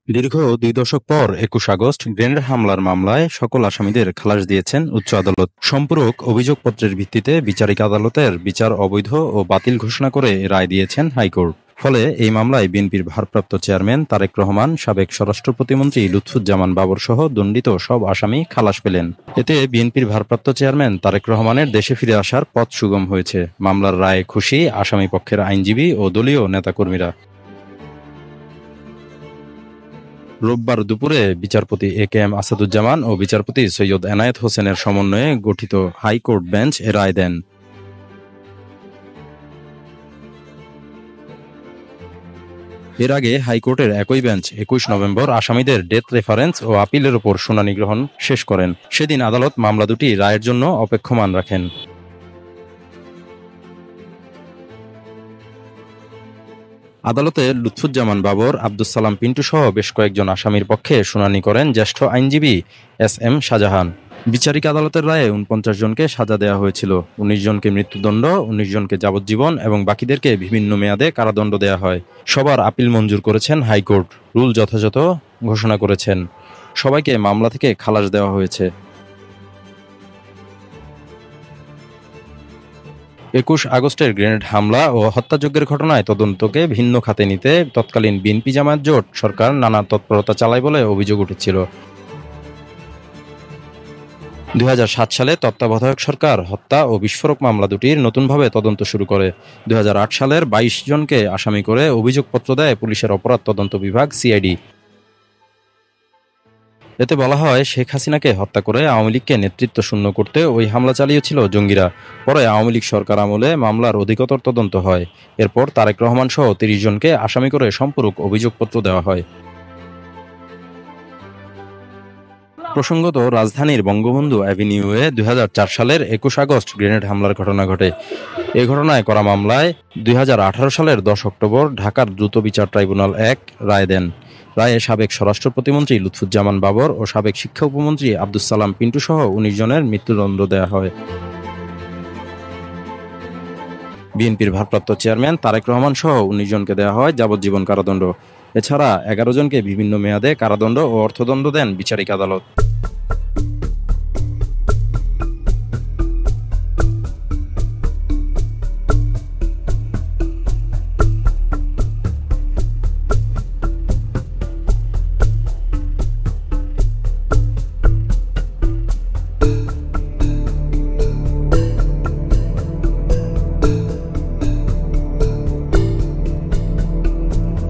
দীর্ঘ ২ দশক পর ২১ আগস্ট গ্রেনেড হামলার মামলায় সকল আসামিদের খালাস দিয়েছেন উচ্চ আদালত। সম্পূরক অভিযোগপত্রের ভিত্তিতে বিচারিক আদালতের বিচার অবৈধ ও বাতিল ঘোষণা করে রায় দিয়েছেন হাইকোর্ট। ফলে এই মামলায় বিএনপির ভারপ্রাপ্ত চেয়ারম্যান তারেক রহমান, সাবেক স্বরাষ্ট্র প্রতিমন্ত্রী লুৎফুজ্জামান বাবর সহ দণ্ডিত সব আসামি খালাস পেলেন। এতে বিএনপির ভারপ্রাপ্ত চেয়ারম্যান তারেক রহমানের দেশে ফিরে আসার পথ সুগম হয়েছে। মামলার রায়ে খুশি আসামি পক্ষের আইনজীবী ও দলীয় নেতাকর্মীরা। রোববার দুপুরে বিচারপতি এ.কে.এম. আসাদুজ্জামান ও বিচারপতি সৈয়দ এনায়েত হোসেনের সমন্বয়ে গঠিত হাইকোর্ট বেঞ্চ এ রায় দেন। এর আগে হাইকোর্টের একই বেঞ্চ ২১ নভেম্বর আসামিদের ডেথ রেফারেন্স ও আপিলের ওপর শুনানি গ্রহণ শেষ করেন। সেদিন আদালত মামলা দুটি রায়ের জন্য অপেক্ষমান রাখেন। আদালতে লুৎফুজ্জামান বাবর, আব্দুস সালাম পিন্টু সহ বেশ কয়েকজন আসামির পক্ষে শুনানি করেন জ্যেষ্ঠ আইনজীবী এস.এম. শাহজাহান। বিচারিক আদালতের রায়ে ৪৯ জনকে সাজা দেওয়া হয়েছিল। ১৯ জনকে মৃত্যুদণ্ড, ১৯ জনকে যাবজ্জীবন এবং বাকিদেরকে বিভিন্ন মেয়াদে কারাদণ্ড দেওয়া হয়। সবার আপিল মঞ্জুর করেছেন হাইকোর্ট। রুল যথাযথ ঘোষণা করেছেন। সবাইকে মামলা থেকে খালাস দেওয়া হয়েছে। ২১ আগস্টের গ্রেনেড হামলা ও হত্যাযজ্ঞের ঘটনায় তদন্তকে ভিন্ন খাতে নিতে তৎকালীন বিএনপি জামায়াত জোট সরকার নানা তৎপরতা চালায় বলে অভিযোগ উঠেছিল। ২০০৭ সালে তত্ত্বাবধায়ক সরকার হত্যা ও বিস্ফোরক মামলা দুটির নতুনভাবে তদন্ত শুরু করে। ২০০৮ সালের ২২ জনকে আসামি করে অভিযোগপত্র দেয় পুলিশের অপরাধ তদন্ত বিভাগ সিআইডি। এতে বলা হয়, শেখ হাসিনাকে হত্যা করে আওয়ামী লীগকে নেতৃত্ব শূন্য করতে ওই হামলা চালিয়েছিল জঙ্গিরা। পরে আওয়ামী লীগ সরকার আমলে মামলার অধিকতর তদন্ত হয়। এরপর তারেক রহমান সহ ৩০ জনকে আসামি করে সম্পূরক অভিযোগপত্র দেওয়া হয়। প্রসঙ্গত, রাজধানীর বঙ্গবন্ধু অ্যাভিনিউয়ে ২০০৪ সালের ২১ আগস্ট গ্রেনেড হামলার ঘটনা ঘটে। এ ঘটনায় করা মামলায় ২০১৮ সালের ১০ অক্টোবর ঢাকার দ্রুত বিচার ট্রাইব্যুনাল ১ রায় দেন। রায়ে সাবেক স্বরাষ্ট্র প্রতিমন্ত্রী লুৎফুজ্জামান বাবর ও সাবেক শিক্ষা উপমন্ত্রী আব্দুস সালাম পিন্টু সহ ১৯ জনের মৃত্যুদণ্ড দেওয়া হয়। বিএনপির ভারপ্রাপ্ত চেয়ারম্যান তারেক রহমান সহ ১৯ জনকে দেওয়া হয় যাবজ্জীবন কারাদণ্ড। এছাড়া ১১ জনকে বিভিন্ন মেয়াদে কারাদণ্ড ও অর্থদণ্ড দেন বিচারিক আদালত।